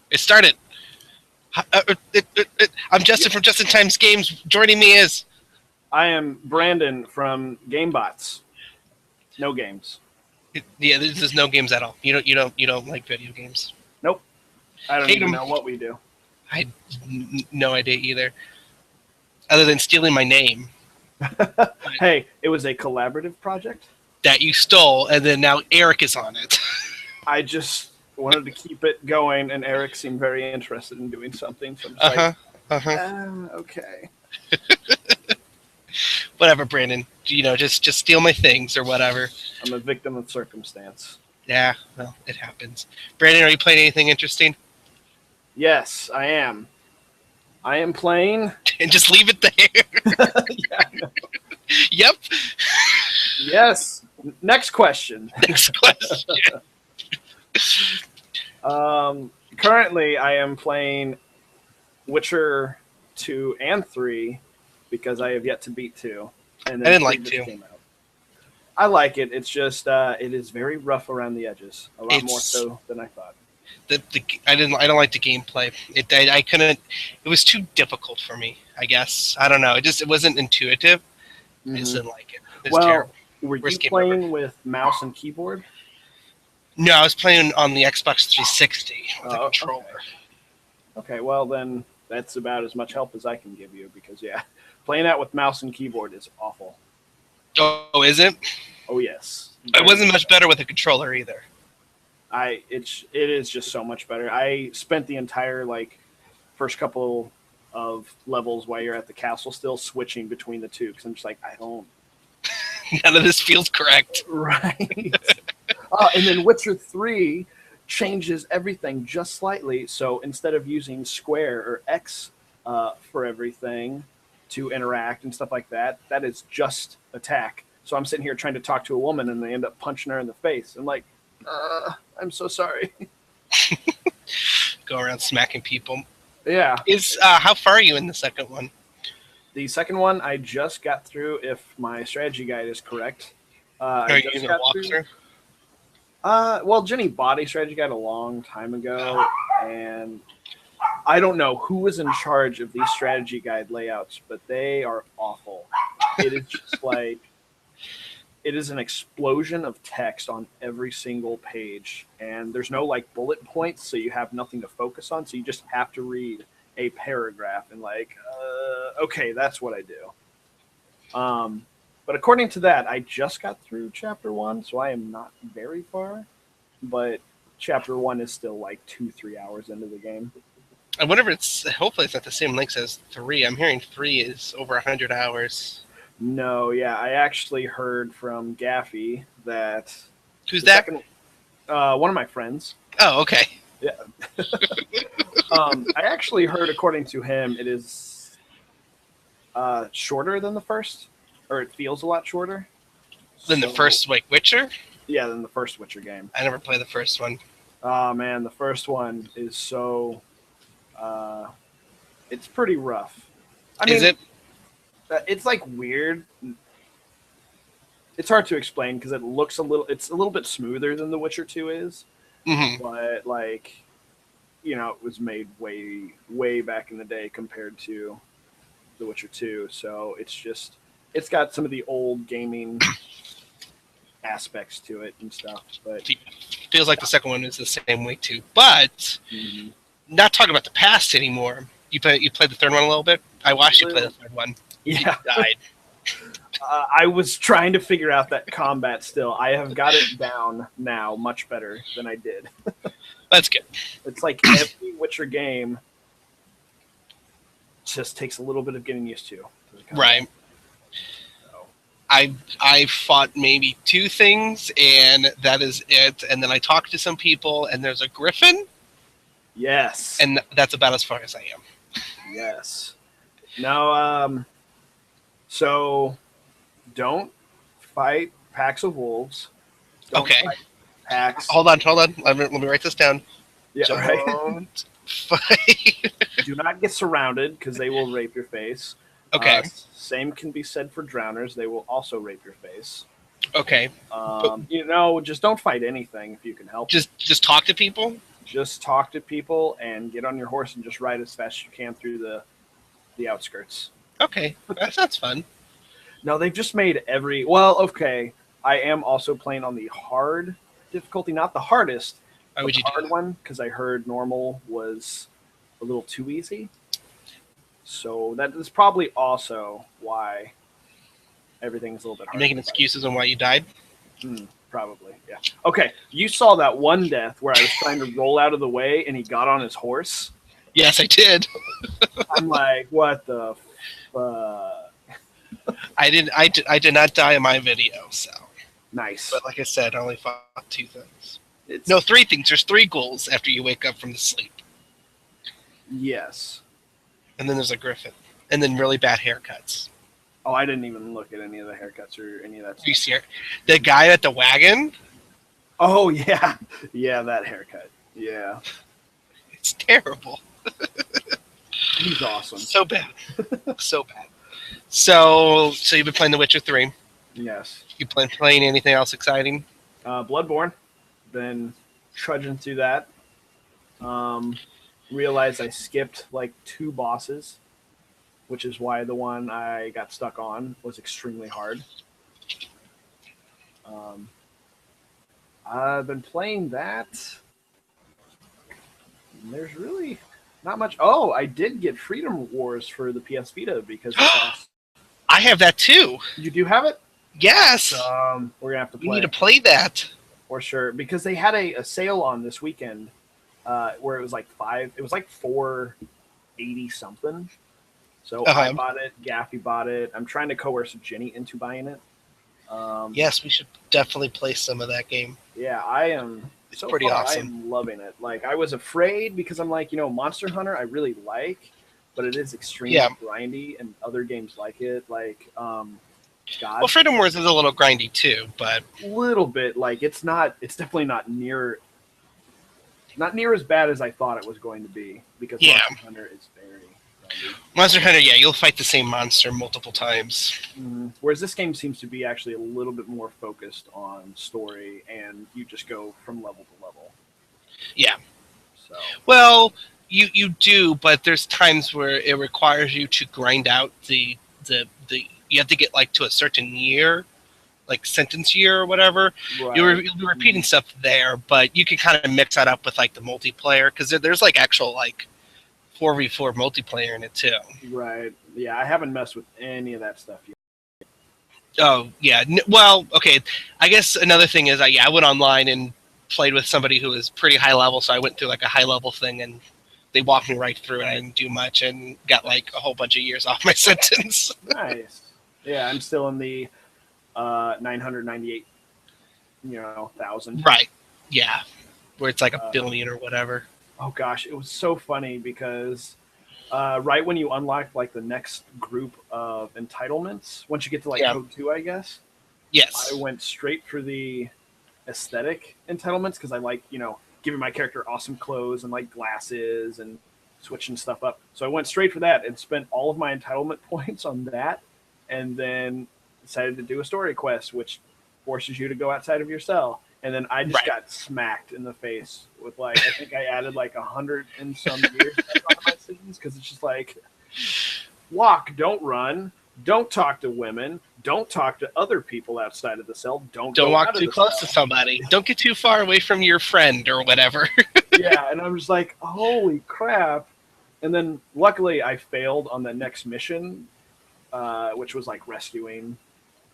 It started. I'm Justin from Just in Times Games. Joining me is I am Brandon from GameBots. No games. yeah. There's no games at all. You don't like video games. Nope. I don't Hate even 'em. know what we do. I no idea either. Other than stealing my name Hey, it was a collaborative project. that you stole, and then now Eric is on it. I just wanted to keep it going, and Eric seemed very interested in doing something. So I'm just okay. Whatever, Brandon. Just steal my things or whatever. I'm a victim of circumstance. Yeah, well, it happens. Brandon, are you playing anything interesting? Yes, I am. I am playing. And just leave it there. Yeah. Yep. Yes. Next question. Next question. Currently, I am playing Witcher 2 and 3 because I have yet to beat 2. And then I didn't like 3 just 2. came out. I like it. It's just it is very rough around the edges, a lot more so than I thought. I don't like the gameplay. I couldn't. It was too difficult for me. I guess I don't know. It wasn't intuitive. I just didn't like it. It was terrible. Were you Worst game playing ever. with mouse and keyboard? No, I was playing on the Xbox 360 with a Oh, controller. Okay, well then that's about as much help as I can give you because playing that with mouse and keyboard is awful. Oh, is it? Oh yes. It wasn't much better with a controller either. It is just so much better. I spent the entire first couple of levels while you're at the castle still switching between the two because I'm just like I don't. None of this feels correct. Right. And then Witcher 3 changes everything just slightly. So instead of using square or X for everything to interact and stuff like that, that is just attack. So I'm sitting here trying to talk to a woman and they end up punching her in the face. I'm like, I'm so sorry. Go around smacking people. Yeah. How far are you in the second one? The second one, I just got through, if my strategy guide is correct. Are you using a walkthrough? Well, Jenny bought a strategy guide a long time ago, and I don't know who was in charge of these strategy guide layouts, but they are awful. It is just it is an explosion of text on every single page, and there's no bullet points, so you have nothing to focus on, so you just have to read a paragraph and okay, that's what I do. But according to that, I just got through chapter 1, so I am not very far, but chapter 1 is still 2-3 hours into the game. I wonder if hopefully it's not the same length as 3. I'm hearing 3 is over 100 hours. No, I actually heard from Gaffy that... Who's that? One of my friends. Oh, okay. Yeah. I actually heard, according to him, it is shorter than the first, or it feels a lot shorter. Than the first Witcher? Yeah, than the first Witcher game. I never played the first one. Oh, man, the first one is so... it's pretty rough. Is it? It's weird. It's hard to explain because it's a little bit smoother than The Witcher 2 is. Mm-hmm. But it was made way back in the day compared to The Witcher 2. So it's got some of the old gaming aspects to it and stuff. But feels like the second one is the same way too. But not talking about the past anymore. You played the third one a little bit? I watched you play the third one. Yeah. You died. I was trying to figure out that combat still. I have got it down now much better than I did. That's good. It's every Witcher game just takes a little bit of getting used to. Right. So. I fought maybe 2 things, and that is it. And then I talked to some people, and there's a griffin. Yes. And that's about as far as I am. Yes. No, so don't fight packs of wolves. Don't okay. Fight packs. Hold on. Let me write this down. Yeah, don't fight. Do not get surrounded because they will rape your face. Okay. Same can be said for drowners. They will also rape your face. Okay. Just don't fight anything if you can help. Just talk to people? just talk to people and get on your horse and just ride as fast as you can through the outskirts. Okay, that sounds fun. No, they've just made every. Well, okay. I am also playing on the hard difficulty, not the hardest. Why would you do hard that? one because I heard normal was a little too easy. So that is probably also why everything's a little bit You're harder. making excuses on why you died? Probably, yeah. Okay, you saw that one death where I was trying to roll out of the way and he got on his horse. Yes, I did. I'm like, what the fuck? I did not die in my video, so. Nice. But like I said, I only fought 2 things. It's, No, 3 things. There's 3 goals after you wake up from the sleep. yes. And then there's a griffin. And then really bad haircuts. Oh, I didn't even look at any of the haircuts or any of that You stuff. see the guy at the wagon? Oh, yeah. Yeah, that haircut. Yeah. It's terrible. He's awesome. So bad. So bad. So you've been playing The Witcher 3. Yes. You plan playing anything else exciting? Bloodborne. Been trudging through that. Realized I skipped like 2 bosses, which is why the one I got stuck on was extremely hard. I've been playing that. There's really not much. Oh, I did get Freedom Wars for the PS Vita because I have that too. you do have it. Yes. We're gonna have to play. You need to play that. For sure, because they had a sale on this weekend where it was like $480 something. So I bought it, Gaffy bought it. I'm trying to coerce Jenny into buying it. Yes, we should definitely play some of that game. Yeah, I am. It's So pretty far, awesome. I am loving it. Like I was afraid because I'm like, Monster Hunter I really like, but it is extremely grindy, and other games like it, like God, Well, Freedom Wars is a little grindy too, but a little bit. Like it's definitely not near as bad as I thought it was going to be because Yeah. Monster Hunter is very grindy. Monster Hunter, yeah, you'll fight the same monster multiple times. Whereas this game seems to be actually a little bit more focused on story, and you just go from level to level. Yeah. So Well, you do, but there's times where it requires you to grind out the you have to get like to a certain year, like sentence year or whatever. right. You'll be repeating stuff there, but you can kind of mix that up with like the multiplayer because there's like actual like 4v4 multiplayer in it too. Right. Yeah, I haven't messed with any of that stuff yet. Oh yeah. Well, okay. I guess another thing is I went online and played with somebody who was pretty high level, so I went through like a high level thing and they walked me right through it. I didn't do much and got like a whole bunch of years off my sentence. Nice. Yeah, I'm still in the 998, thousand. Right. Yeah. Where it's like a billion or whatever. Oh gosh, it was so funny because right when you unlock like the next group of entitlements, once you get to like code 2, I guess. Yes. I went straight for the aesthetic entitlements because I like, giving my character awesome clothes and like glasses and switching stuff up. So I went straight for that and spent all of my entitlement points on that, and then decided to do a story quest, which forces you to go outside of your cell. And then I just got smacked in the face with like, I think I added like 100 and some years on my sentence because it's just like, walk, don't run, don't talk to women, don't talk to other people outside of the cell, don't walk too close to somebody, don't get too far away from your friend or whatever. Yeah, and I'm just like, holy crap. And then luckily I failed on the next mission, which was like rescuing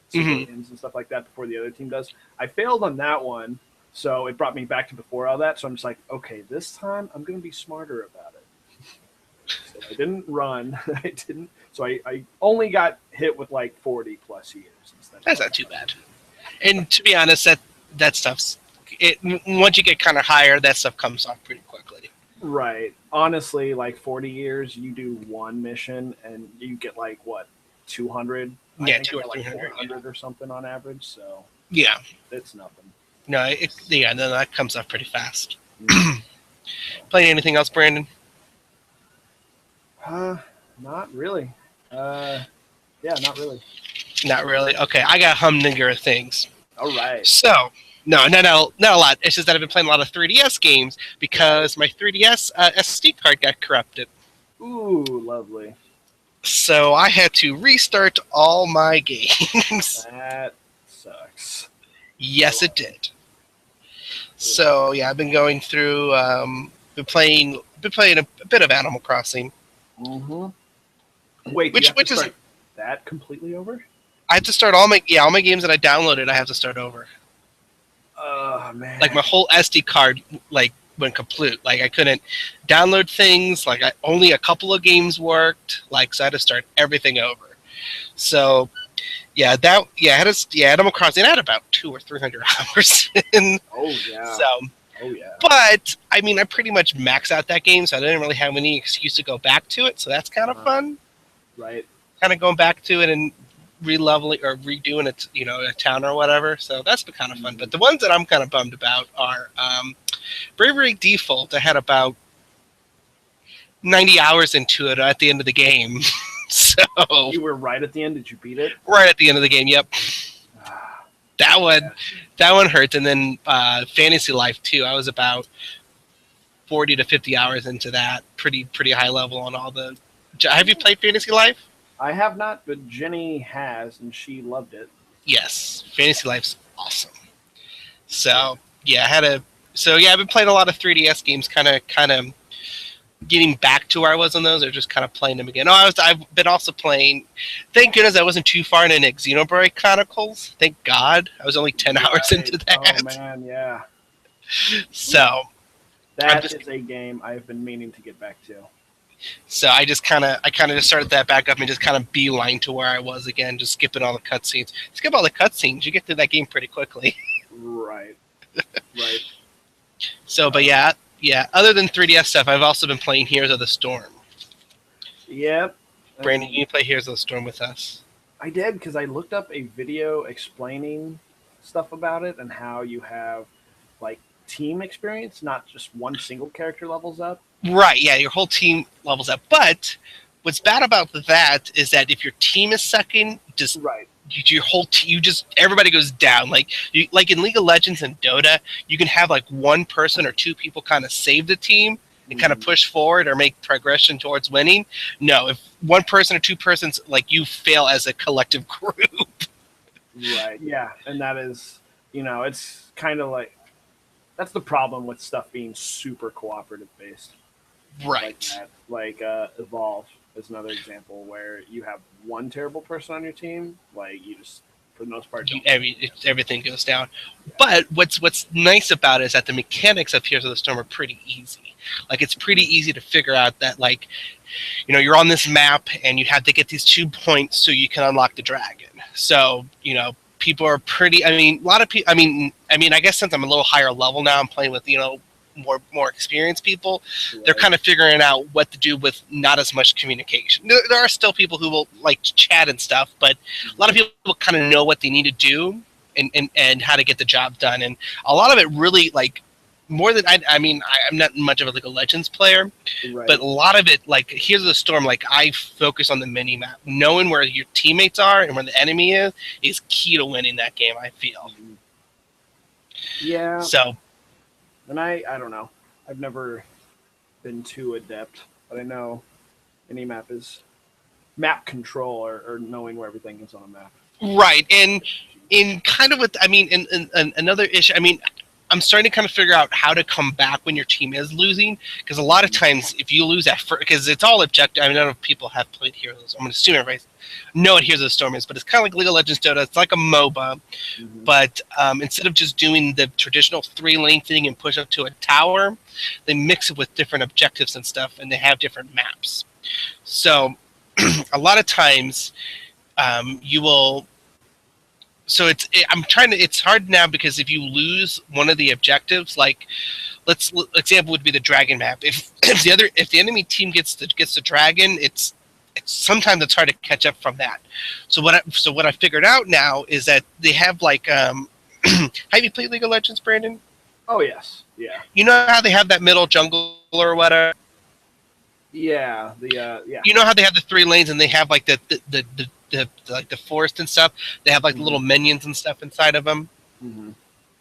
civilians and stuff like that before the other team does. I failed on that one, so it brought me back to before all that. So I'm just like, okay, this time I'm going to be smarter about it. So I didn't run. So I only got hit with like 40 plus years. That's not too bad. And to be honest, that stuff's once you get kind of higher, that stuff comes off pretty quickly. Right. Honestly, like 40 years, you do one mission and you get like what, 200? Yeah, 200 or 300 400 or something on average. So yeah, it's nothing. No, then that comes off pretty fast. Playing anything else, Brandon? Not really. Yeah, not really. Not really. Okay, I got Humdinger things. All right. So, No, not a lot. It's just that I've been playing a lot of 3DS games because my 3DS SD card got corrupted. Ooh, lovely. So I had to restart all my games. That sucks. Yes, it did. So yeah, I've been going through. Been playing a bit of Animal Crossing. Mm-hmm. Wait, Which is that completely over? I have to start all my games that I downloaded. I have to start over. Oh man! Like my whole SD card went kaput. Like I couldn't download things. Like only a couple of games worked. Like so I had to start everything over. So Animal Crossing. I had about 200 or 300 hours in. Oh yeah. So. Oh yeah. But I mean, I pretty much maxed out that game, so I didn't really have any excuse to go back to it. So that's kind of fun. Right. Kind of going back to it and re-leveling or redoing it, a town or whatever. So that's been kind of fun. But the ones that I'm kind of bummed about are Bravery Default. I had about 90 hours into it at the end of the game. So you were right at the end. Did you beat it? Right at the end of the game. Yep. That one hurts. And then Fantasy Life too. I was about 40 to 50 hours into that. Pretty high level on all the. Have you played Fantasy Life? I have not, but Jenny has, and she loved it. Yes, Fantasy Life's awesome. So yeah, I've been playing a lot of 3DS games, kind of getting back to where I was on those, or just kind of playing them again. I've been also playing. Thank goodness I wasn't too far into Xenoblade Chronicles. Thank God, I was only 10 hours into that. Oh man, yeah. So that is a game I've been meaning to get back to. So I just started that back up and just kind of beeline to where I was again, just skipping all the cutscenes. Skip all the cutscenes, you get through that game pretty quickly. Right. Right. So, but yeah. Other than 3DS stuff, I've also been playing Heroes of the Storm. Yep. Brandon, you play Heroes of the Storm with us? I did because I looked up a video explaining stuff about it and how you have like team experience, not just one single character levels up. Right, yeah, your whole team levels up. But what's bad about that is that if your team is sucking, just right. Your whole team, everybody goes down. Like in League of Legends and Dota, you can have like one person or two people kind of save the team and kind of push forward or make progression towards winning. No, if one person or two persons, like you fail as a collective group. Right. Yeah, and that is, it's kind of like that's the problem with stuff being super cooperative based. Right. Like Evolve is another example where you have one terrible person on your team. Like you just, for the most part, everything goes down. But what's nice about it is that the mechanics of Heroes of the Storm are pretty easy. Like it's pretty easy to figure out that you're on this map and you have to get these 2 points so you can unlock the dragon. So people are pretty. I mean, a lot of people. I mean, I guess since I'm a little higher level now, I'm playing with more experienced people. Right. They're kind of figuring out what to do with not as much communication. There are still people who will like chat and stuff, but a lot of people kind of know what they need to do and how to get the job done. And a lot of it really more than I'm not much of a League of Legends player, right. But a lot of it, like Here's the Storm, like I focus on the mini map. Knowing where your teammates are and where the enemy is key to winning that game, I feel. Yeah. So. And I don't know. I've never been too adept, but I know any map is map control or knowing where everything is on a map. Right, and in kind of another issue. I mean, I'm starting to kind of figure out how to come back when your team is losing, because a lot of times if you lose because it's all objective. I mean, I don't know if people have played Heroes. I'm going to assume everybody know what Heroes of the Storm is, but it's kind of like League of Legends Dota. It's like a MOBA, but instead of just doing the traditional 3-lane thing and push up to a tower, they mix it with different objectives and stuff, and they have different maps. So a lot of times you will. So it's hard now because if you lose one of the objectives, like example would be the dragon map. If the enemy team gets the dragon, it's sometimes it's hard to catch up from that. So what I figured out now is that they have have you played League of Legends, Brandon? Oh yes, yeah. You know how they have that middle jungle or whatever? Yeah, yeah. You know how they have the 3 lanes and they have like the forest and stuff. They have like the little minions and stuff inside of them.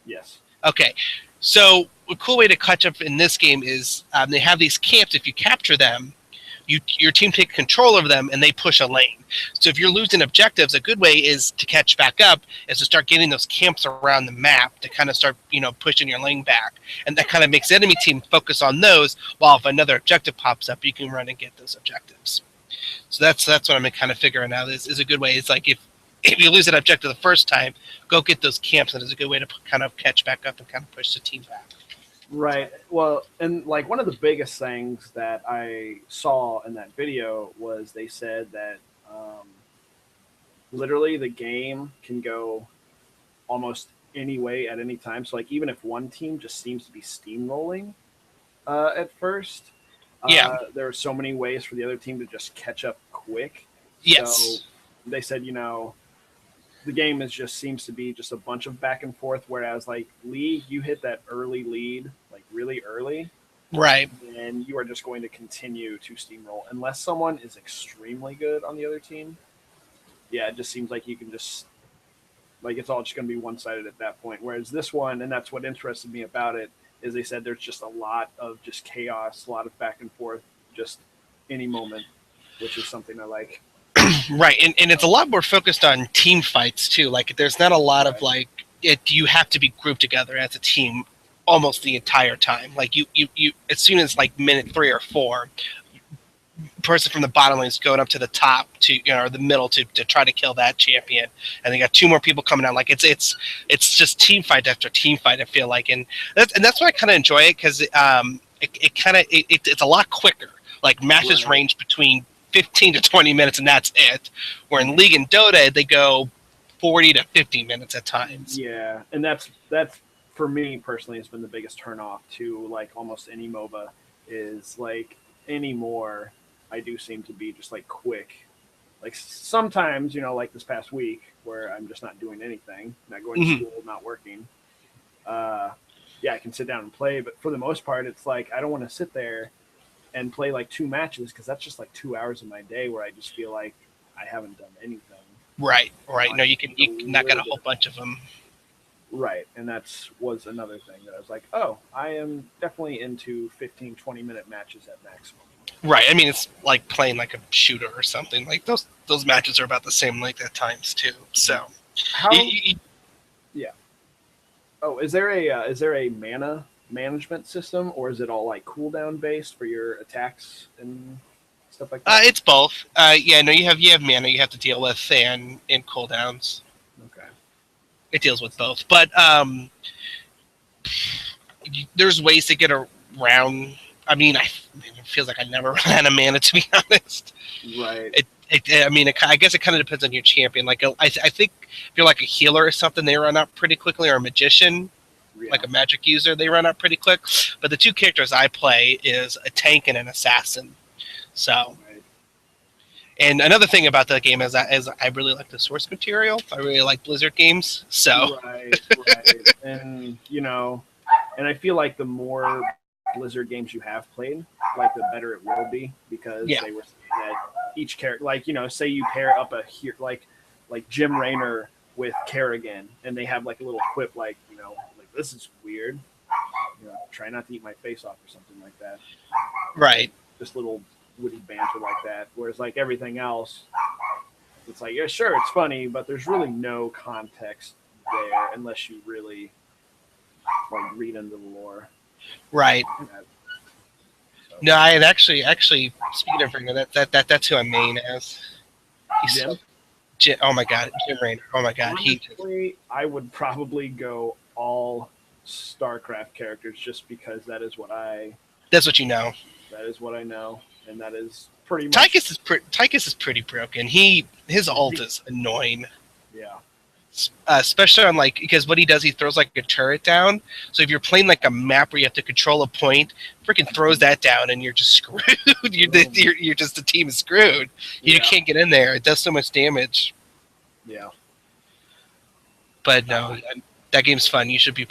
Yes. Okay, so a cool way to catch up in this game is they have these camps. If you capture them, your team takes control of them and they push a lane. So if you're losing objectives, a good way is to catch back up is to start getting those camps around the map to kind of start pushing your lane back, and that kind of makes the enemy team focus on those. While if another objective pops up, you can run and get those objectives. So that's what I'm kind of figuring out is a good way. It's like if you lose an objective the first time, go get those camps, and it's a good way to kind of catch back up and kind of push the team back. Right. Well, and like one of the biggest things that I saw in that video was they said that literally the game can go almost any way at any time. So like even if one team just seems to be steamrolling at first, Yeah. there are so many ways for the other team to just catch up quick. Yes. So they said, the game just seems to be just a bunch of back and forth. Whereas like League, you hit that early lead, like really early. Right. And you are just going to continue to steamroll unless someone is extremely good on the other team. Yeah, it just seems like you can just like it's all just going to be one-sided at that point. Whereas this one, and that's what interested me about it, is they said there's just a lot of just chaos, a lot of back and forth, just any moment, which is something I like. Right, and it's a lot more focused on team fights too. Like there's not a lot of like you have to be grouped together as a team almost the entire time. Like you as soon as like minute 3 or 4, person from the bottom lane is going up to the top to or the middle to try to kill that champion, and they got 2 more people coming down. Like it's just team fight after team fight. I feel like, and that's why I kind of enjoy it because it's a lot quicker. Like matches range between 15 to 20 minutes, and that's it. Where in League and Dota, they go 40 to 50 minutes at times. Yeah, and that's for me personally has been the biggest turnoff to like almost any MOBA is like anymore. I do seem to be just like quick. Like sometimes, like this past week where I'm just not doing anything, not going to school, not working. Yeah, I can sit down and play, but for the most part, it's like I don't want to sit there and play like 2 matches because that's just like 2 hours of my day where I just feel like I haven't done anything. Right. No, you can knock out a whole bunch of them. Right, and was another thing that I was like, oh, I am definitely into 15, 20-minute matches at maximum. Right, I mean it's like playing like a shooter or something. Like those matches are about the same length at times too. So, yeah. Oh, is there a mana management system, or is it all like cooldown based for your attacks and stuff like that? It's both. Yeah, no, you have mana you have to deal with and cooldowns. Okay. It deals with both, but there's ways to get around. I mean, it feels like I never ran out of mana, to be honest. Right. I guess it kind of depends on your champion. Like, I think if you're like a healer or something, they run out pretty quickly, or a magician, like a magic user, they run out pretty quick. But the 2 characters I play is a tank and an assassin. So, and another thing about the game is I really like the source material. I really like Blizzard games. So, right. And and I feel like the more Blizzard games you have played, like the better it will be because they were saying that each character, like say you pair up like Jim Raynor with Kerrigan, and they have like a little quip like like this is weird, try not to eat my face off or something like that. Right. Just little witty banter like that. Whereas like everything else, it's like yeah, sure, it's funny, but there's really no context there unless you really like read into the lore. Right. No, I had actually speaking of Raynor, that's who I'm main as. Jim? Oh my god, Jim Raynor. Oh my god, honestly, I would probably go all StarCraft characters just because that's what you know. That is what I know, and that is pretty much. Tychus is pretty broken. His ult is annoying. Yeah. Especially on because what he does, he throws like a turret down. So if you're playing like a map where you have to control a point, freaking throws that down, and you're just screwed. you're just the team is screwed. You can't get in there. It does so much damage. Yeah. But no, that game's fun. You should be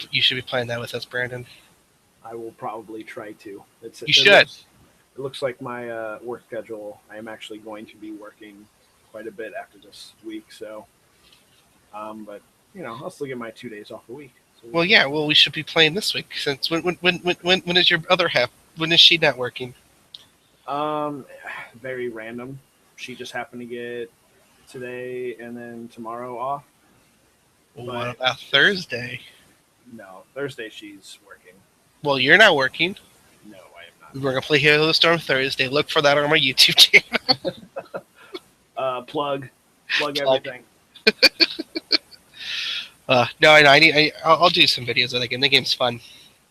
playing that with us, Brandon. I will probably try to. You should. It looks like my work schedule. I am actually going to be working quite a bit after this week, so. But I'll still get my 2 days off a week. Well, yeah. Well, we should be playing this week since when is your other half? When is she not working? Very random. She just happened to get today and then tomorrow off. What But about Thursday? no, Thursday she's working. Well, you're not working. No, I am not. We're gonna play Halo the Storm Thursday. Look for that on my YouTube channel. Plug everything. No, I need. I'll do some videos of that game. The game's fun.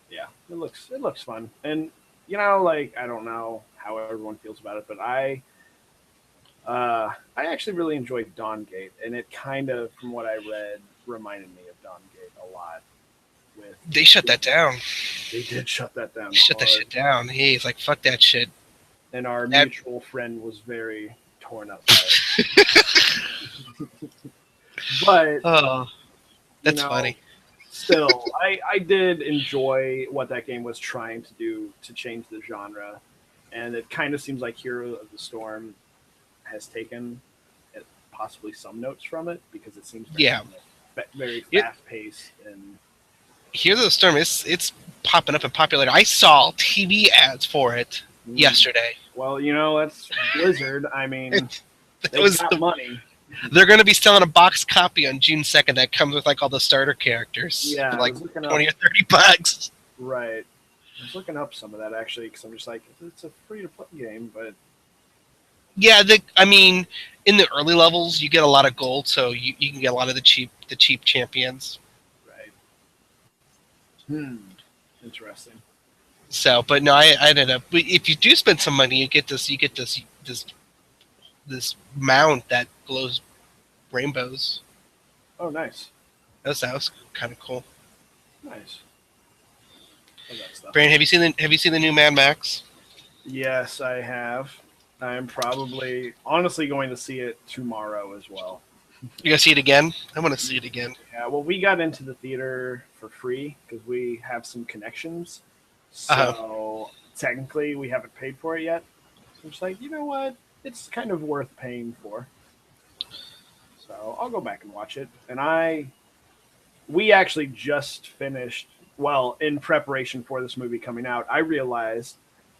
Yeah, it looks fun, and you know, like I don't know how everyone feels about it, but I actually really enjoyed Dawngate, and it kind of, from what I read, reminded me of Dawngate a lot. They shut that down. They did shut that down. Shut that shit down. He's like, fuck that shit. And our mutual friend was very torn up by it. But oh, that's funny. Still, I did enjoy what that game was trying to do to change the genre, and it kind of seems like Hero of the Storm has taken possibly some notes from it, because it seems very fast paced and. Heroes of the Storm, it's popping up in popularity. I saw TV ads for it yesterday. Well, you know, that's Blizzard. I mean, they got money. They're going to be selling a box copy on June 2nd that comes with like all the starter characters. Yeah, for like $20 or $30. Right. I was looking up some of that actually, because I'm just like, it's a free to play game, but yeah, I mean, in the early levels, you get a lot of gold, so you can get a lot of the cheap champions. Interesting. So, but no, I ended up. If you do spend some money, you get this mount that glows rainbows. Oh, nice. That was kind of cool. Nice. Brandon, have you seen the new Mad Max? Yes, I have. I am probably honestly going to see it tomorrow as well. You gonna see it again? I want to see it again. Yeah, well, we got into the theater for free because we have some connections. So technically, we haven't paid for it yet. So I'm just like, you know what? It's kind of worth paying for. So I'll go back and watch it. And we actually just finished. Well, in preparation for this movie coming out, I realized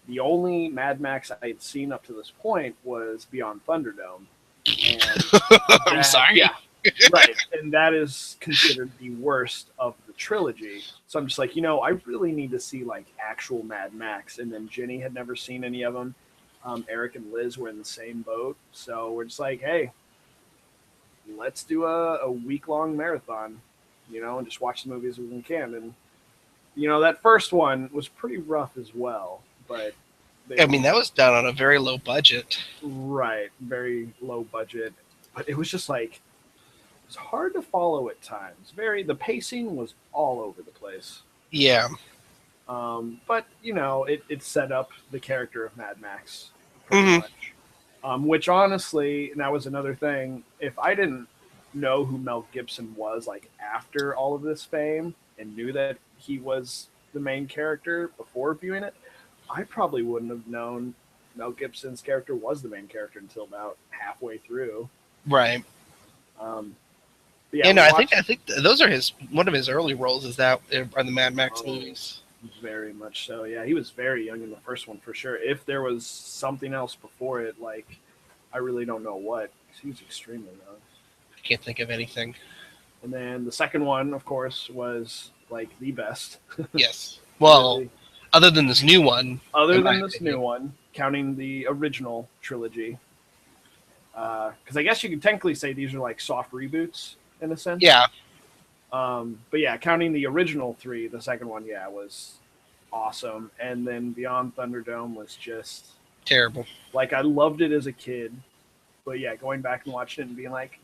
the only Mad Max I had seen up to this point was Beyond Thunderdome. And I'm sorry. Yeah, right. And that is considered the worst of the trilogy. So I'm just like, you know, I really need to see like actual Mad Max. And then Jenny had never seen any of them. Eric and Liz were in the same boat. So we're just like, hey, let's do a week-long marathon, you know, and just watch the movies when we can. And, you know, that first one was pretty rough as well. But I mean, that was done on a very low budget. Right, very low budget. But it was just like, it was hard to follow at times. The pacing was all over the place. Yeah. But, you know, it set up the character of Mad Max pretty much. Which honestly, and that was another thing, if I didn't know who Mel Gibson was, like, after all of this fame and knew that he was the main character before viewing it, I probably wouldn't have known Mel Gibson's character was the main character until about halfway through. Right. Yeah, no, I think those are one of his early roles are the Mad Max movies. Very much so. Yeah, he was very young in the first one for sure. If there was something else before it, like, I really don't know what. He was extremely young. I can't think of anything. And then the second one, of course, was like the best. Yes. Well, really. Other than this new one. New one, counting the original trilogy. Because I guess you could technically say these are like soft reboots in a sense. Yeah. But yeah, counting the original three, the second one, was awesome. And then Beyond Thunderdome was just terrible. Like, I loved it as a kid. But yeah, going back and watching it and being like,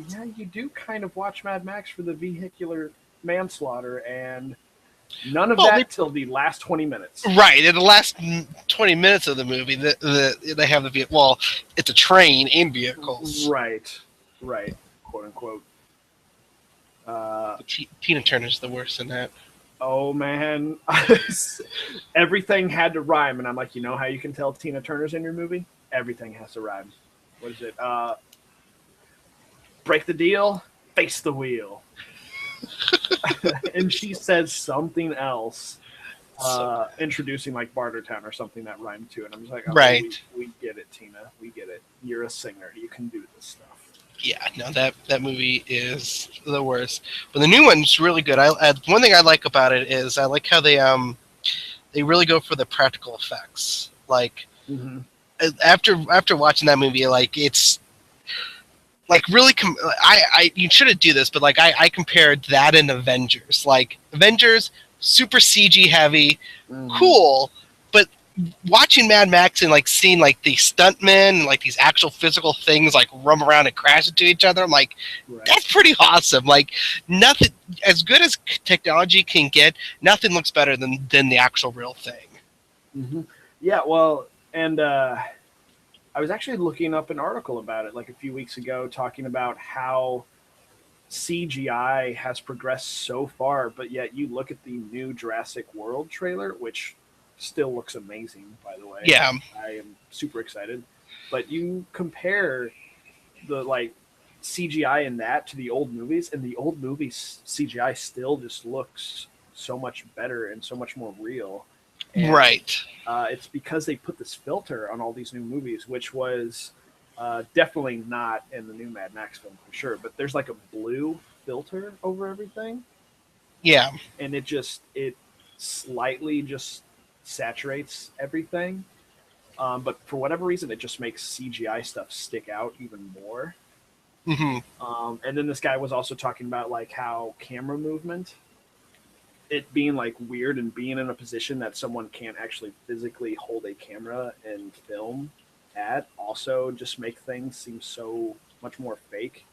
yeah, you do kind of watch Mad Max for the vehicular manslaughter, and none of that till the last 20 minutes. Right, in the last 20 minutes of the movie, they have the vehicle. Well, it's a train in vehicles. Right, quote unquote. Tina Turner's the worst in that. Oh man, everything had to rhyme, and I'm like, you know how you can tell Tina Turner's in your movie? Everything has to rhyme. What is it? Break the deal, face the wheel. and she says something else, So, introducing like Bartertown or something that rhymed to it. I'm just like, okay, right. we get it, Tina. We get it. You're a singer. You can do this stuff. Yeah, no, that movie is the worst. But the new one's really good. One thing I like about it is I like how they really go for the practical effects. Like Mm-hmm. after watching that movie, like it's like really I you shouldn't do this, but like I compared that and Avengers. Like Avengers, super CG heavy, Mm-hmm. cool, but watching Mad Max and like seeing like the stuntmen and like these actual physical things like rum around and crash into each other, I'm like, Right. that's pretty awesome. Like nothing as good as technology can get, nothing looks better than the actual real thing. Mm-hmm. Yeah. Well, and I was actually looking up an article about it like a few weeks ago, talking about how CGI has progressed so far, but yet you look at the new Jurassic World trailer, which still looks amazing, by the way. Yeah, I am super excited. But you compare the like CGI in that to the old movies, and the old movies CGI still just looks so much better and so much more real. And right. it's because they put this filter on all these new movies, which was definitely not in the new Mad Max film for sure. But there's like a blue filter over everything, Yeah. and it slightly just saturates everything. But for whatever reason, it just makes CGI stuff stick out even more. Hmm. And then this guy was also talking about like how camera movement, it being like weird and being in a position that someone can't actually physically hold a camera and film at, also just make things seem so much more fake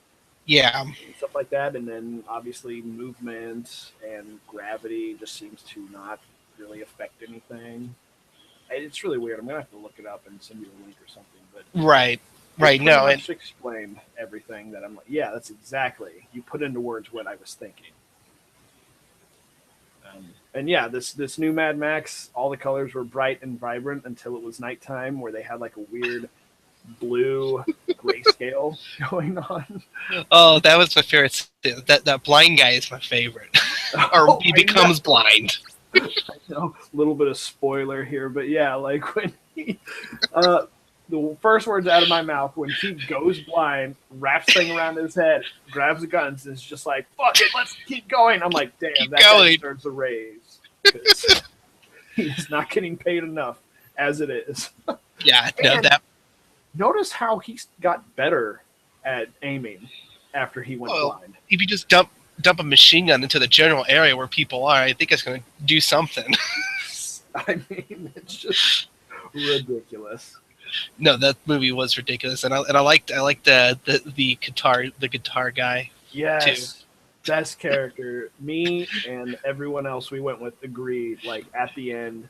Yeah. and stuff like that. And then obviously movement and gravity just seems to not really affect anything. It's really weird. I'm gonna have to look it up and send you a link or something. But Right. it Right. pretty No, and much explained everything that I'm like, yeah, that's exactly. You put into words what I was thinking. And yeah, this new Mad Max, all the colors were bright and vibrant until it was nighttime, where they had like a weird blue grayscale going on. oh, that was my favorite. That blind guy is my favorite. Or Oh, he I know. becomes blind. I know. A little bit of spoiler here, but yeah, like when uh, the first words out of my mouth when he goes blind, wraps thing around his head, grabs the guns, and is just like, "Fuck it, let's keep going." I'm like, "Damn, Keep that guy going. deserves a raise because he's not getting paid enough as it is." Yeah. No, And that. notice how he got better at aiming after he went Well, blind. if you just dump a machine gun into the general area where people are, I think it's going to do something. I mean, it's just ridiculous. No, that movie was ridiculous, and I liked the guitar guy too. Yes, best character. Me and everyone else we went with agreed. Like at the end,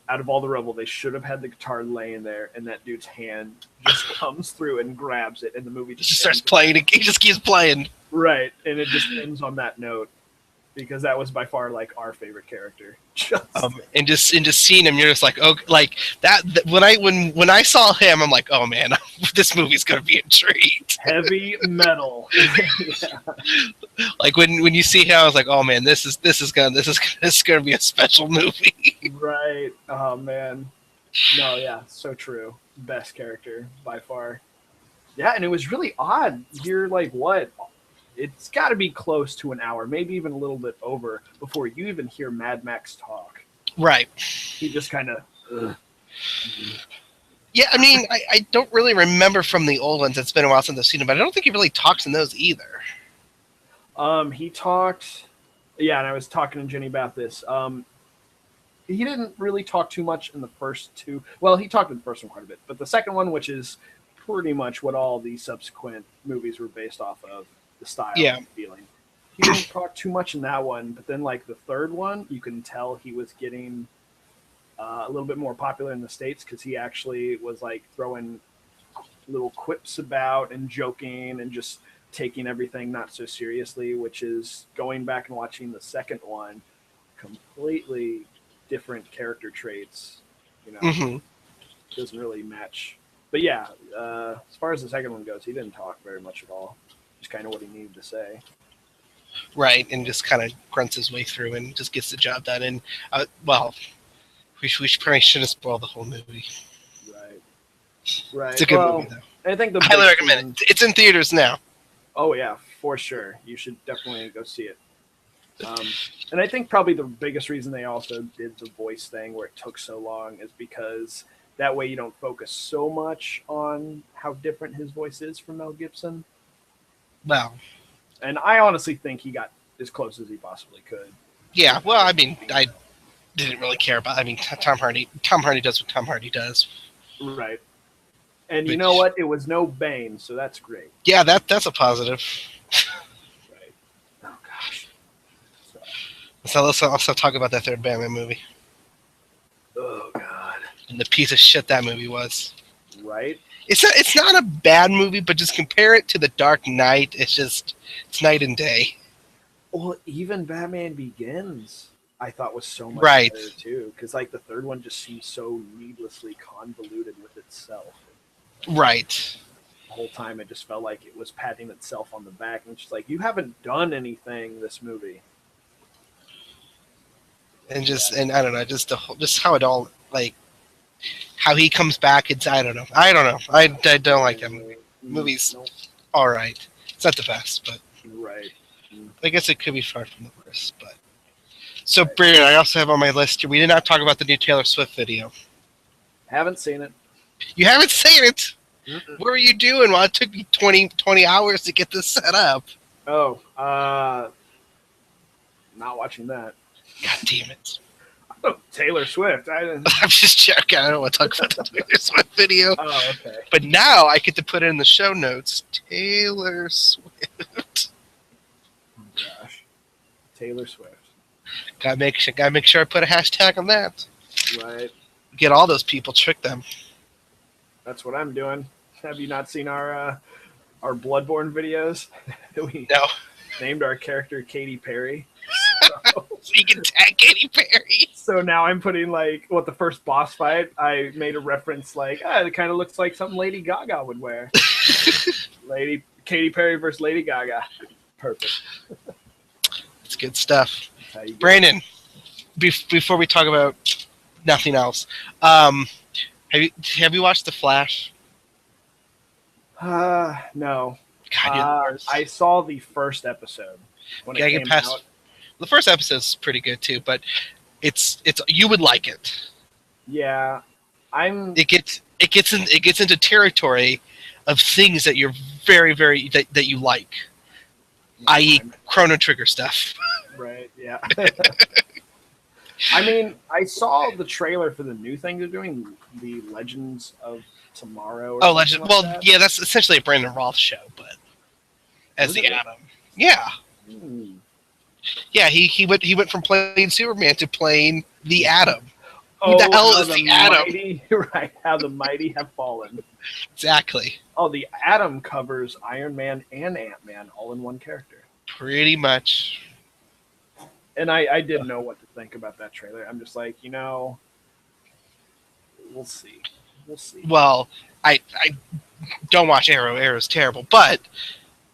out of all the rubble, they should have had the guitar laying there, and that dude's hand just comes through and grabs it, and the movie He just just starts ends. playing. He just keeps playing. Right, and it just ends on that note because that was by far like our favorite character. Just And just seeing him, you're just like, oh, like that. When I saw him, I'm like, oh man, this movie's gonna be a treat. heavy metal. Yeah. Like when you see him, I was like, oh man, this is gonna be a special movie. Right. Oh man. No, yeah, so true. Best character by far. Yeah, and it was really odd. You're like, what? It's got to be close to an hour, maybe even a little bit over, before you even hear Mad Max talk. Right. He just kind of. Yeah, I mean, I don't really remember from the old ones. It's been a while since I've seen them, but I don't think he really talks in those either. He talked. Yeah, and I was talking to Jenny about this. He didn't really talk too much in the first two. Well, he talked in the first one quite a bit, but the second one, which is pretty much what all the subsequent movies were based off of, the style Yeah. and feeling. He didn't talk too much in that one, but then like the third one, you can tell he was getting a little bit more popular in the States because he actually was like throwing little quips about and joking and just taking everything not so seriously, which is going back and watching the second one, completely different character traits. You know, Hmm. doesn't really match. But yeah, as far as the second one goes, he didn't talk very much at all. Just kind of what he needed to say. Right, and just kind of grunts his way through and just gets the job done. And well, we probably shouldn't spoil the whole movie. Right. Right. It's a good movie though. I think the I highly big recommend thing- it. It's in theaters now. Oh yeah, for sure. You should definitely go see it. And I think probably the biggest reason they also did the voice thing where it took so long is because that way you don't focus so much on how different his voice is from Mel Gibson. Well, And I honestly think he got as close as he possibly could. yeah. Well, I mean, I didn't really care about. I mean, Tom Hardy. Tom Hardy does what Tom Hardy does. Right. And you know what? It was no Bane, so that's great. Yeah, that's a positive. Right. Oh gosh. So let's also talk about that third Batman movie Oh god. and the piece of shit that movie was. Right? It's not a bad movie, but just compare it to The Dark Knight. It's night and day. Well, even Batman Begins, I thought was so much Right. better too, because like the third one just seems so needlessly convoluted with itself. Right. The whole time, it just felt like it was patting itself on the back, and it's just like you haven't done anything this movie. And I don't know, just how it all like how he comes back. I don't know. I don't like that movie. Movie's Nope. all right. It's not the best, but Right. I guess it could be far from the worst. But so, Brandon, I also have on my list here. We did not talk about the new Taylor Swift video. Haven't seen it. You haven't seen it. Mm-mm. What were you doing while it took me 20 hours to get this set up? Oh, not watching that. God damn it. Oh, Taylor Swift. I didn't. I'm just joking. I don't want to talk about the Taylor Swift video. Oh, okay. But now I get to put it in the show notes. Taylor Swift. Oh, gosh. Taylor Swift. Gotta make sure I put a hashtag on that. Right. Get all those people, trick them. That's what I'm doing. Have you not seen our Bloodborne videos? We No. named our character Katy Perry. So you can tag Katy Perry. So now I'm putting like the first boss fight. I made a reference like, it kind of looks like something Lady Gaga would wear. Katy Perry versus Lady Gaga. Perfect. It's good stuff. That's how you get it. Brandon, before we talk about nothing else, have you watched The Flash? No. God, you're the worst. I saw the first episode when Yeah, it get came past- out. The first episode's pretty good too, but it's you would like it. Yeah, It gets into territory of things that you're very that you like, i.e. Chrono Trigger stuff. Right. Yeah. I mean, I saw the trailer for the new thing they're doing, the Legends of Tomorrow. Or Oh, something Legend. like Well, that. yeah, that's essentially a Brandon Roth show, but as Is the it? Atom. Yeah, Hmm. yeah. He went from playing Superman to playing the Atom. Oh, the hell how is the Atom? mighty, right, how the mighty have fallen. Exactly. Oh, the Atom covers Iron Man and Ant-Man all in one character. Pretty much. And I didn't know what to think about that trailer. I'm just like, we'll see. We'll see. Well, I don't watch Arrow. Arrow's terrible, but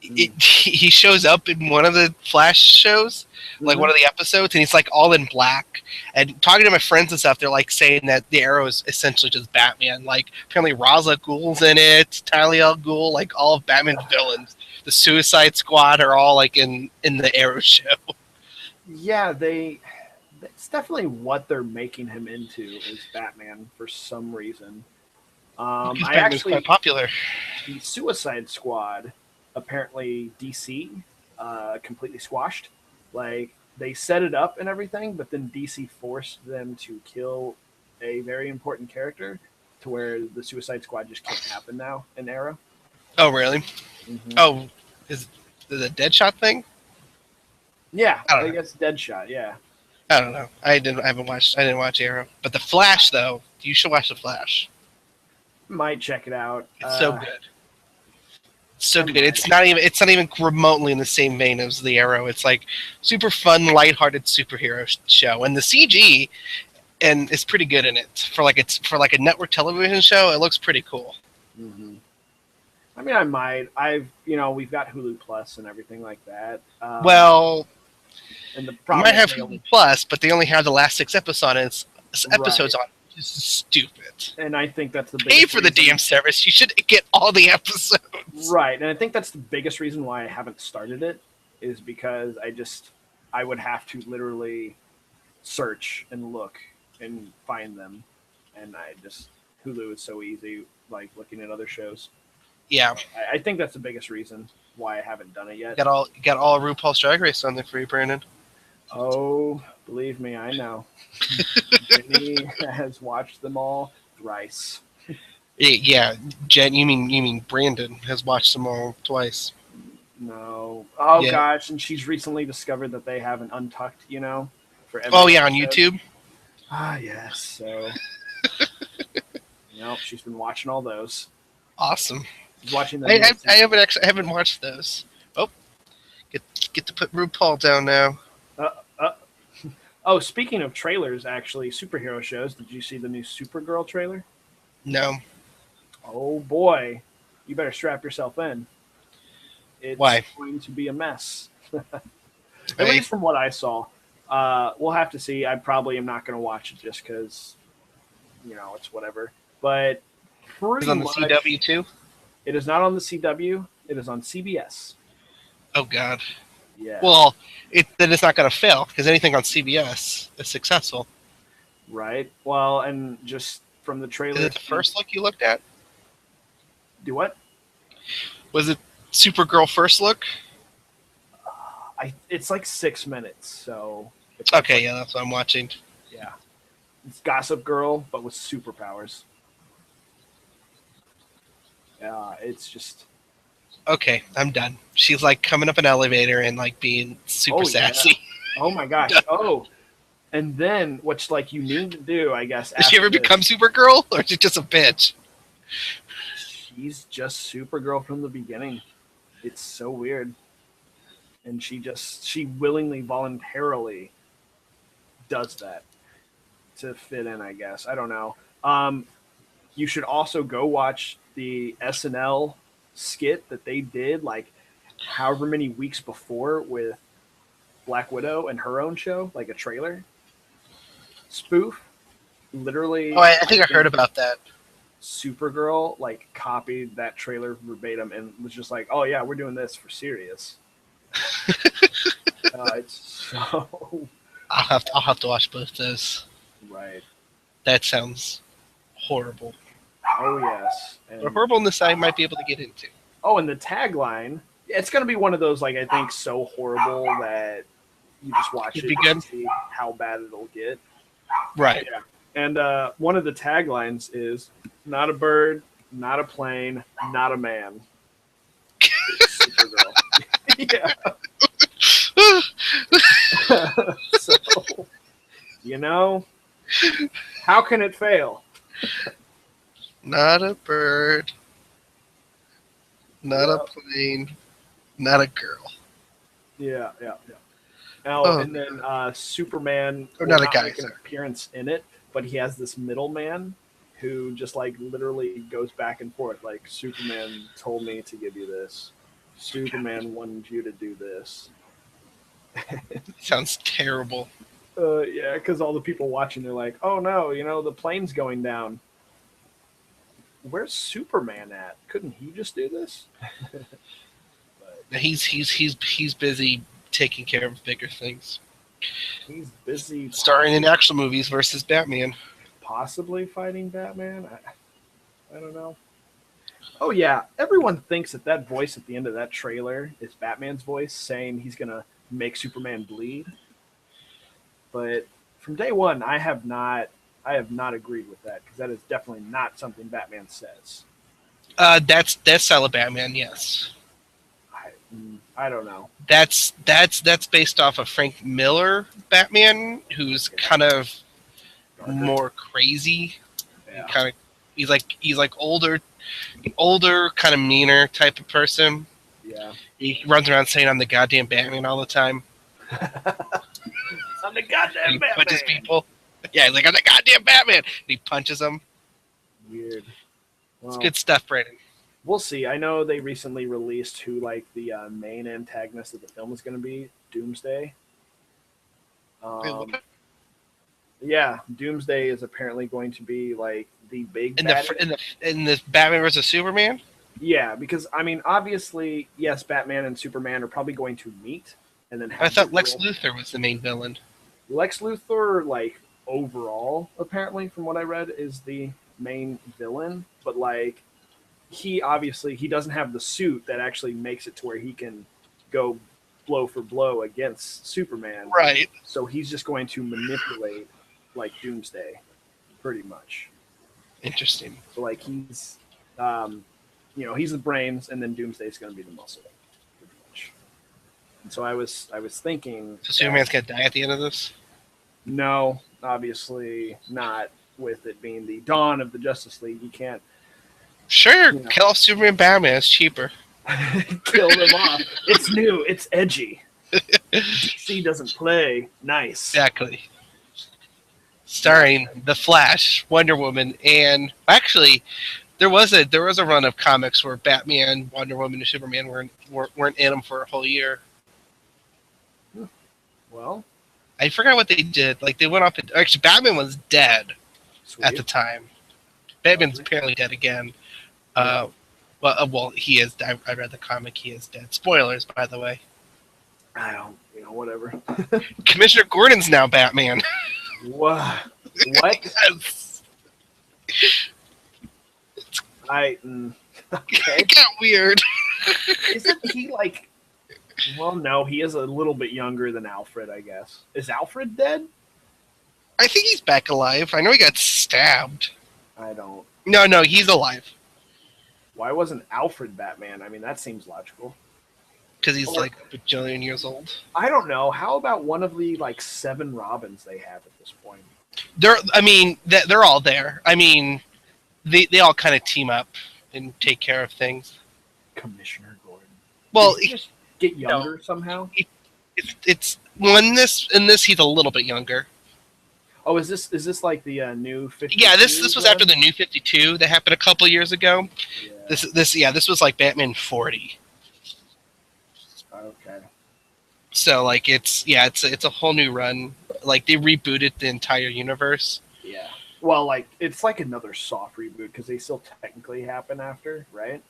he shows up in one of the Flash shows, like one of the episodes, and he's like all in black. And talking to my friends and stuff, they're like saying that the Arrow is essentially just Batman. Like apparently Ra's al Ghul's in it, Talia al Ghul, like all of Batman's villains. The Suicide Squad are all like in the Arrow show. Yeah, that's definitely what they're making him into is Batman for some reason. Because I Batman's actually quite popular. the Suicide Squad apparently DC completely squashed. Like they set it up and everything, but then DC forced them to kill a very important character to where the Suicide Squad just can't happen now in Arrow. Oh, really? Mm-hmm. Oh, is the Deadshot thing? Yeah, I don't I know. guess Deadshot. Yeah, I don't know. I didn't watch Arrow. But the Flash, though, you should watch the Flash. might check it out. It's so good. So good. It's not even remotely in the same vein as the Arrow. It's like super fun, lighthearted superhero show, and the CG and is pretty good in it for like a network television show. It looks pretty cool. Mm-hmm. I mean, I might. We've got Hulu Plus and everything like that. Well, and the you problem might is have they Hulu only Plus, but they only have the last 6 episodes right, on. This is stupid. and I think that's the Pay biggest for the reason. damn service. You should get all the episodes. Right, and I think that's the biggest reason why I haven't started it is because I would have to literally search and look and find them, and Hulu is so easy, like looking at other shows. Yeah, I think that's the biggest reason why I haven't done it yet. you got all RuPaul's Drag Race on there for you, Brandon. Oh, believe me, I know. Jenny has watched them all thrice. Yeah, Jen, you mean Brandon has watched them all twice. No. Oh Yeah. gosh, and she's recently discovered that they have an Untucked, for every Oh yeah, on episode. YouTube. Ah, yes. So, she's been watching all those. Awesome. She's watching them. I haven't watched those. Oh, get to put RuPaul down now. Oh, speaking of trailers, actually, superhero shows. Did you see the new Supergirl trailer? No. Oh boy, you better strap yourself in. It's Why? going to be a mess. At Hey. least from what I saw. We'll have to see. I probably am not going to watch it just because, it's whatever. But pretty Is it on the much, CW too? it is not on the CW. It is on CBS. Oh God. Yeah. Well, then it's not going to fail because anything on CBS is successful. Right. Well, and just from the trailer. Is it the first look you looked at? Do what? Was it Supergirl first look? It's like 6 minutes, so. Okay, yeah, that's what I'm watching. Yeah. It's Gossip Girl, but with superpowers. Yeah, it's just. Okay, I'm done. She's like coming up an elevator and like being super sassy. Yeah. Oh my gosh. Oh. And then, what's like you need to do, I guess. Does she ever become Supergirl, or is she just a bitch? She's just Supergirl from the beginning. It's so weird. And she willingly, voluntarily does that to fit in, I guess. I don't know. You should also go watch the SNL skit that they did, like however many weeks before with Black Widow and her own show, like a trailer spoof. Literally. Oh, I think I heard about that. Supergirl like copied that trailer verbatim and was just like, "Oh yeah, we're doing this for serious." It's so I'll have to watch both those. right. That sounds horrible. Oh yes. And, Or horribleness I might be able to get into. oh, and the tagline, it's gonna be one of those like I think so horrible that you just watch It'd it be to good. see how bad it'll get. Right. Yeah. And one of the taglines is "Not a bird, not a plane, not a man." It's Supergirl. Yeah. So, how can it fail? Not a bird. Not a plane. Not a girl. Yeah. Oh. And then Superman Or will not a not guy, make an sorry. appearance in it, but he has this middleman who just like literally goes back and forth. Like Superman told me to give you this. Superman wanted you to do this. Sounds terrible. Yeah, because all the people watching, they're like, "Oh no, the plane's going down." Where's Superman at? Couldn't he just do this? He's busy taking care of bigger things. He's busy Starring in action movies versus Batman. possibly fighting Batman. I don't know. Oh yeah, everyone thinks that voice at the end of that trailer is Batman's voice saying he's gonna make Superman bleed. But from day one, I have not agreed with that because that is definitely not something Batman says. That's style of Batman, yes. I don't know. That's based off of Frank Miller Batman, who's kind of Darker. more crazy. Yeah. He's like older, kind of meaner type of person. Yeah. He runs around saying I'm the goddamn Batman all the time. I'm the goddamn He Batman. punches people. Yeah, he's like I'm the goddamn Batman. And he punches them. Weird. Well, It's good stuff, Brandon. we'll see. I know they recently released who like the main antagonist of the film is going to be, Doomsday. Wait, Um, what? yeah, Doomsday is apparently going to be like the big In bad. the Batman vs Superman. Yeah, because I mean, obviously, yes, Batman and Superman are probably going to meet and then I have thought their Lex duel. Luthor was the main villain. Lex Luthor, like overall, apparently, from what I read, is the main villain. But like, he obviously he doesn't have the suit that actually makes it to where he can go blow for blow against Superman. Right. So he's just going to manipulate like Doomsday, pretty much. Interesting. So like um, he's the brains, and then Doomsday's going to be the muscle, pretty much. And so I was thinking, So Superman's gonna die at the end of this. no, obviously not. With it being the dawn of the Justice League, you can't Sure, Yeah. kill off Superman, Batman. It's cheaper. kill them off. It's new. It's edgy. DC doesn't play nice. Exactly. Starring the Flash, Wonder Woman, and actually, there was a run of comics where Batman, Wonder Woman, and Superman weren't in them for a whole year. Well, I forgot what they did. Like they went off. Actually, Batman was dead sweet. at the time. Batman's apparently dead again. Well, he is. I read the comic. He is dead. Spoilers, by the way. I don't, whatever. Commissioner Gordon's now Batman. What? What? Yes. Okay. It got weird. Isn't he like? Well, no, he is a little bit younger than Alfred, I guess. Is Alfred dead? I think he's back alive. I know he got stabbed. I don't. No, he's alive Why wasn't Alfred Batman? I mean, that seems logical. because he's like a bajillion years old. I don't know. How about one of the like 7 Robins they have at this point? They're all there. I mean, they all kind of team up and take care of things. Commissioner Gordon. Well, Did he just get younger somehow? it's well in this he's a little bit younger. Oh, is this like the new 50? Yeah, this was after the New 52 that happened a couple years ago. Yeah. This was like Batman 40. Okay. So like it's a whole new run. Like they rebooted the entire universe. Yeah. Well, like it's like another soft reboot because they still technically happen after, right?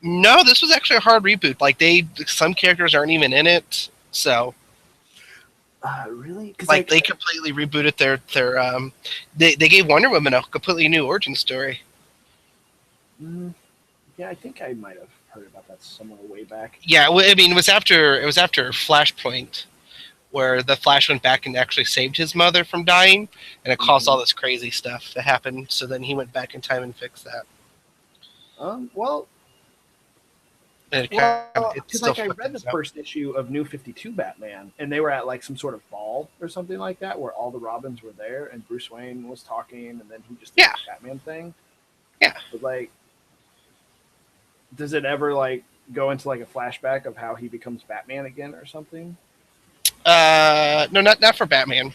No, this was actually a hard reboot. Like some characters aren't even in it. So Really? like they completely rebooted their they gave Wonder Woman a completely new origin story. Yeah, I think I might have heard about that somewhere way back. Yeah, well, I mean it was after Flashpoint, where the Flash went back and actually saved his mother from dying, and it caused all this crazy stuff to happen. So then he went back in time and fixed that. Well, And because it's like still I fucked read the things up. first issue of New 52 Batman, and they were at like some sort of ball or something like that, where all the Robins were there, and Bruce Wayne was talking, and then he just did the Batman thing. Yeah. But like, does it ever like go into like a flashback of how he becomes Batman again or something? No, not for Batman.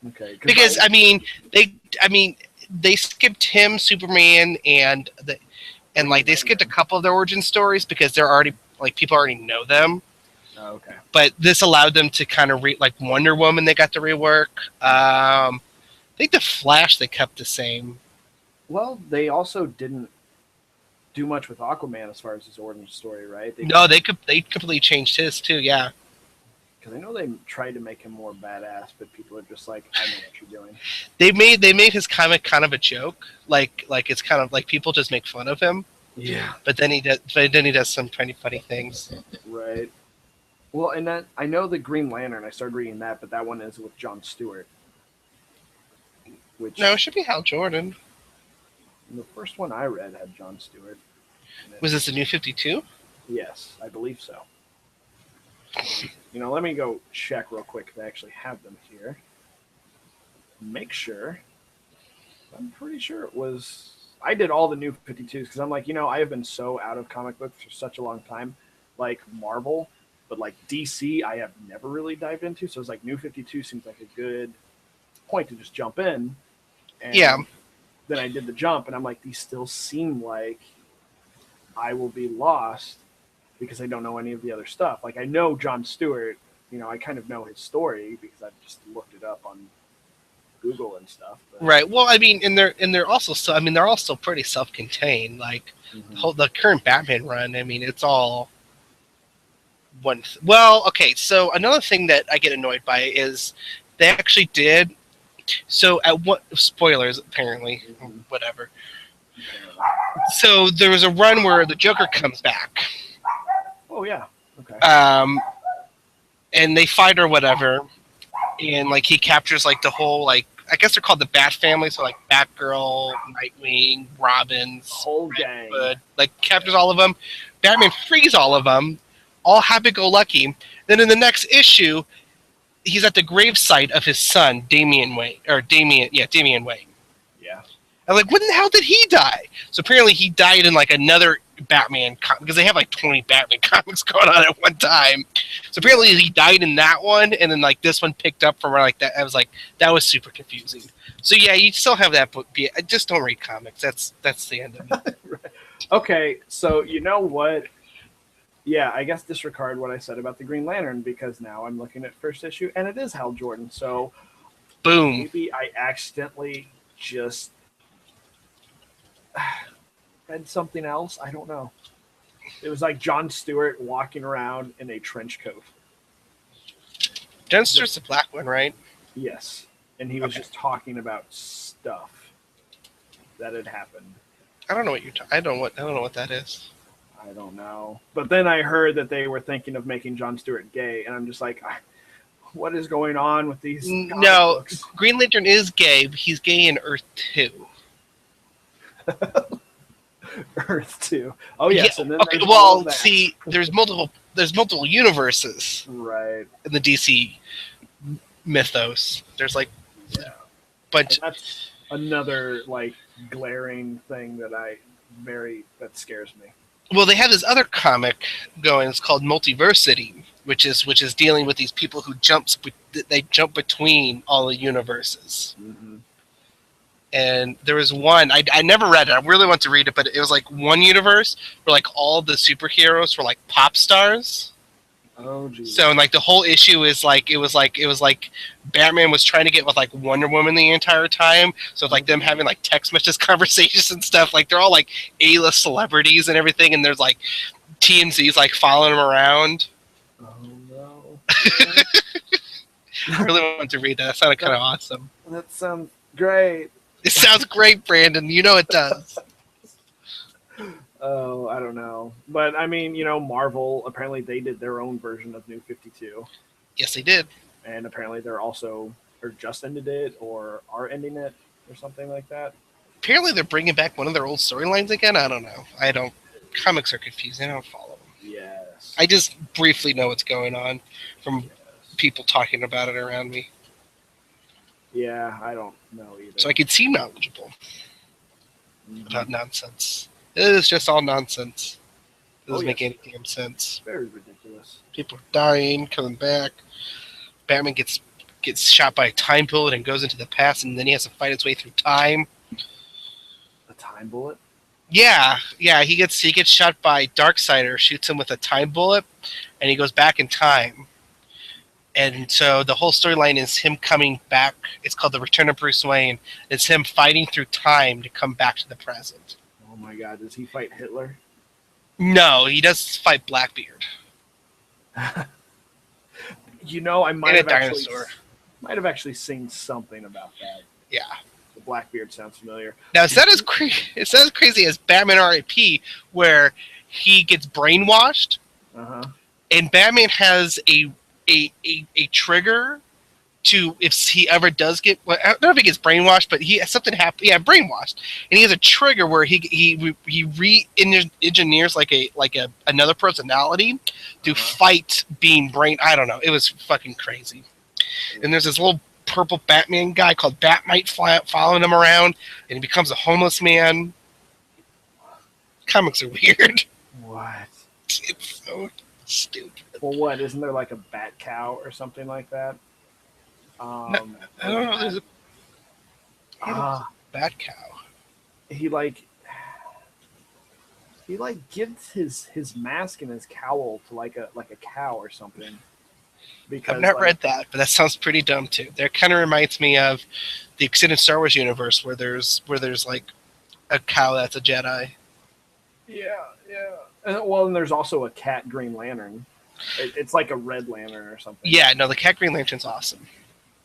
Okay. Because they skipped him, Superman, and they skipped a couple of their origin stories because they're already like people already know them. Oh, okay. But this allowed them to kind of like Wonder Woman. They got to rework. I think the Flash they kept the same. Well, they also didn't do much with Aquaman as far as his origin story, right? They completely changed his too. Yeah. Because I know they tried to make him more badass, but people are just like, I know what you're doing. They made his comic kind of a joke. Like it's kind of like people just make fun of him. Yeah. But then he does some pretty funny things. Right. Well, and then I know the Green Lantern. I started reading that, but that one is with Jon Stewart. Which No, it should be Hal Jordan. the first one I read had Jon Stewart. Was this the New 52? Yes, I believe so. Let me go check real quick if I actually have them here. Make sure. I'm pretty sure it was. I did all the New 52s because I'm like, I have been so out of comic books for such a long time, like Marvel, but like DC, I have never really dived into. So it's like New 52 seems like a good point to just jump in. And Yeah. Then I did the jump, and I'm like, these still seem like I will be lost because I don't know any of the other stuff. Like I know Jon Stewart, I kind of know his story because I've just looked it up on Google and stuff. But, Right. Well, I mean, they're also so. I mean, they're also pretty self-contained. Like the current Batman run. I mean, it's all one. Well, okay. So another thing that I get annoyed by is they actually did. So at what spoilers apparently, whatever. So there was a run where the Joker comes back. Oh yeah. Okay. And they fight or whatever, and like he captures like the whole like I guess they're called the Bat family, so like Batgirl, Nightwing, Robin's whole gang, Hood, like captures all of them. Batman frees all of them, all happy-go-lucky. Then in the next issue, he's at the gravesite of his son, Damian Wayne. Damian Wayne. Yeah. I'm like, when the hell did he die? So apparently he died in like another Batman because they have like 20 Batman comics going on at one time. So apparently he died in that one, and then like this one picked up from where like that. I was like, that was super confusing. So yeah, you still have that book. Just don't read comics. That's the end of it. Right. Okay, so you know what? Yeah, I guess disregard what I said about the Green Lantern because now I'm looking at first issue and it is Hal Jordan. So boom. Maybe I accidentally just read something else. I don't know. It was like Jon Stewart walking around in a trench coat. Jon Stewart's the black one, right? Yes, and he was just talking about stuff that had happened. I don't know what I don't know what that is. I don't know. But then I heard that they were thinking of making Jon Stewart gay, and I'm just like, what is going on with these? No, books? Green Lantern is gay. But he's gay in Earth 2. Earth 2. Oh yes, yeah, and then okay. Well, see, there's multiple universes, right, in the DC mythos. There's like bunch. And that's another like glaring thing that that scares me. Well, they have this other comic going. It's called Multiversity, which is dealing with these people who jump between all the universes. Mm-hmm. And there was one I never read it. I really want to read it, but it was like one universe where like all the superheroes were like pop stars. Oh geez. So and like the whole issue is like it was like Batman was trying to get with like Wonder Woman the entire time. So it's like them having like text messages conversations and stuff. Like they're all like A-list celebrities and everything, and there's like TMZ's like following them around. Oh no. I really wanted to read that. That sounded kind of awesome. That sounds great. It sounds great, Brandon. You know it does. Oh, I don't know. But I mean, Marvel, apparently they did their own version of New 52. Yes, they did. And apparently they're also, or just ended it, or are ending it, or something like that. Apparently they're bringing back one of their old storylines again. I don't know. Comics are confusing. I don't follow them. Yes. I just briefly know what's going on from people talking about it around me. Yeah, I don't know either. So I could seem knowledgeable about nonsense. It is just all nonsense. It doesn't make any damn sense. Very ridiculous. People are dying, coming back. Batman gets shot by a time bullet and goes into the past, and then he has to fight his way through time. A time bullet? Yeah. He gets shot by Darkseid, shoots him with a time bullet, and he goes back in time. And so the whole storyline is him coming back. It's called The Return of Bruce Wayne. It's him fighting through time to come back to the present. Oh my God! Does he fight Hitler? No, he does fight Blackbeard. I might have actually seen something about that. Yeah. The Blackbeard sounds familiar. Now, is that as crazy as Batman R.I.P., where he gets brainwashed, and Batman has a trigger to if he ever does get. Well, I don't know if he gets brainwashed, but something happened. Yeah, brainwashed, and he has a trigger where he re-engineers like another personality to fight being brain. I don't know. It was fucking crazy. And there's this little purple Batman guy called Batmite following him around, and he becomes a homeless man. Comics are weird. What? It's so stupid. Well, what? Isn't there like a bat cow or something like that? I don't know. There's a bat cow. He he like gives his mask and his cowl to like a cow or something. Because I've not like, read that, but that sounds pretty dumb too. That kind of reminds me of the extended Star Wars universe where there's like a cow that's a Jedi. yeah, yeah. And there's also a cat Green Lantern. It's like a Red Lantern or something. Yeah, no, the Cat Green Lantern's awesome.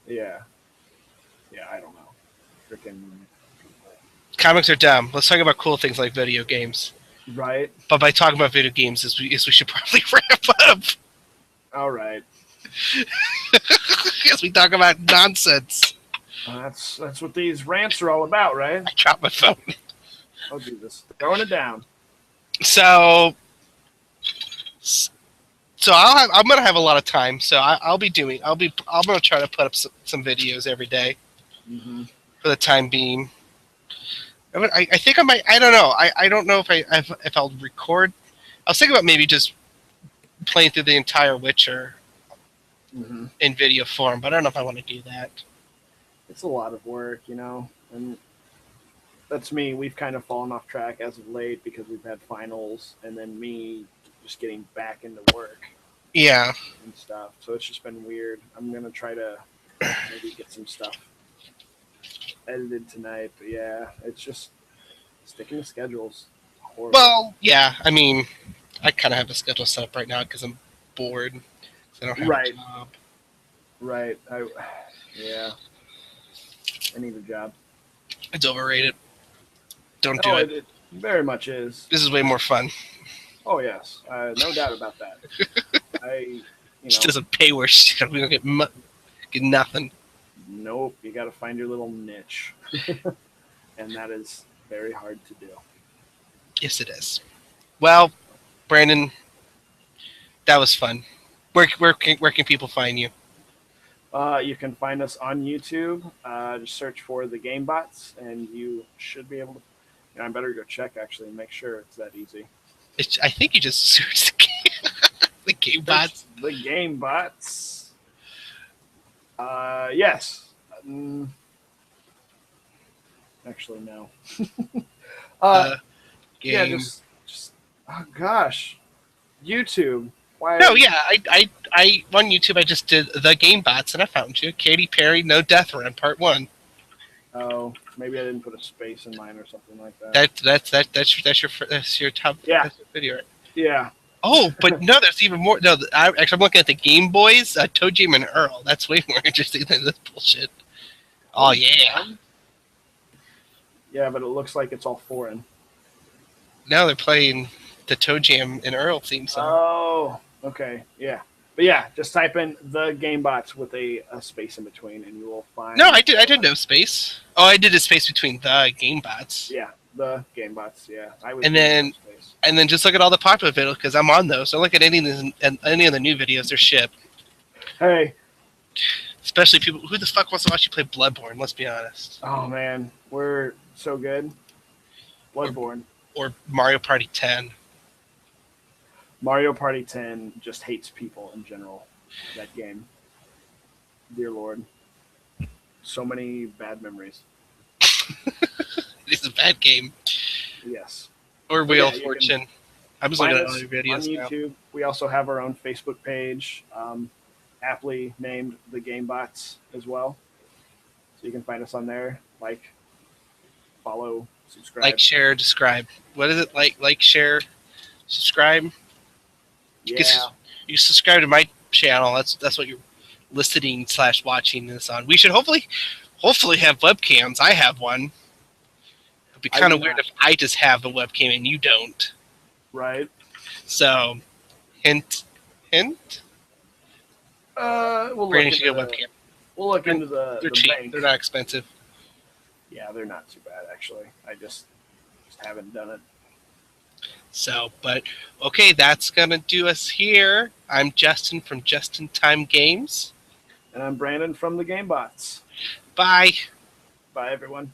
Yeah. Yeah, I don't know. Freaking Comics are dumb. Let's talk about cool things like video games. right. But by talking about video games, we should probably wrap up. All right. As we talk about nonsense. That's what these rants are all about, right? I dropped my phone. I'll do this. Throwing it down. So I'm gonna have a lot of time. So I'm gonna try to put up some videos every day Mm-hmm. for the time being. I think I might. I don't know. I don't know if I'll record. I was thinking about maybe just playing through the entire Witcher Mm-hmm. in video form, but I don't know if I want to do that. It's a lot of work, and that's me. We've kind of fallen off track as of late because we've had finals, and then me just getting back into work Yeah. and stuff. So it's just been weird. I'm gonna try to maybe get some stuff edited tonight, but yeah, it's just sticking to schedules. Horrible. Well, yeah. I mean, I kind of have a schedule set up right now because I'm bored. 'Cause I don't have Right. a job. Right. Yeah. I need a job. It's overrated. Don't do it. It very much is. This is way more fun. Oh yes, no doubt about that. Just doesn't pay worse shit. We don't get nothing. Nope. You got to find your little niche, and that is very hard to do. Yes, it is. Well, Brandon, that was fun. Where can people find you? You can find us on YouTube. Just search for the GameBots, and you should be able to. I better go check actually and make sure it's that easy. I think you just searched the game bots. The GameBots. Yes. Actually, no. Yeah, Game. just oh gosh, YouTube. Why? No, yeah, I on YouTube I just did the game bots and I found you. Katy Perry, No Death Run, Part 1. Oh, maybe I didn't put a space in mine or something like that. That's your top Yeah. video. Right? Yeah. Oh, but no, there's even more. No, I'm looking at the Game Boys, Toe Jam and Earl. That's way more interesting than this bullshit. Oh yeah. Yeah, but it looks like it's all foreign. Now they're playing the Toe Jam and Earl theme song. Oh, okay, yeah, but yeah, just type in the GameBots with a space in between, and you will find. No, I did no space. Oh, I did a space between the Game Bots. Yeah, the GameBots. Yeah, And then just look at all the popular videos because I'm on those. So look at any of the new videos. They're shit. Hey. Especially people. Who the fuck wants to watch you play Bloodborne? Let's be honest. Oh man, we're so good. Bloodborne. Or Mario Party 10. Mario Party 10 just hates people in general. That game. Dear Lord. So many bad memories. It's a bad game. Yes. Or Wheel of Fortune. I'm just looking at all your on videos YouTube. now. We also have our own Facebook page, aptly named The GameBots as well. So you can find us on there. Like, follow, subscribe. Like, share, describe. What is it? Like, share, subscribe. Yeah. You subscribe to my channel. That's what you're listening / watching this on. We should hopefully have webcams. I have one. It'd be kind of weird if I just have the webcam and you don't. Right. So, hint. We'll Brandon should get a webcam. We'll look into the cheap. bank. They're not expensive. Yeah, they're not too bad actually. I just haven't done it. So, but okay, that's gonna do us here. I'm Justin from Justin Time Games. And I'm Brandon from the GameBots. Bye. Bye everyone.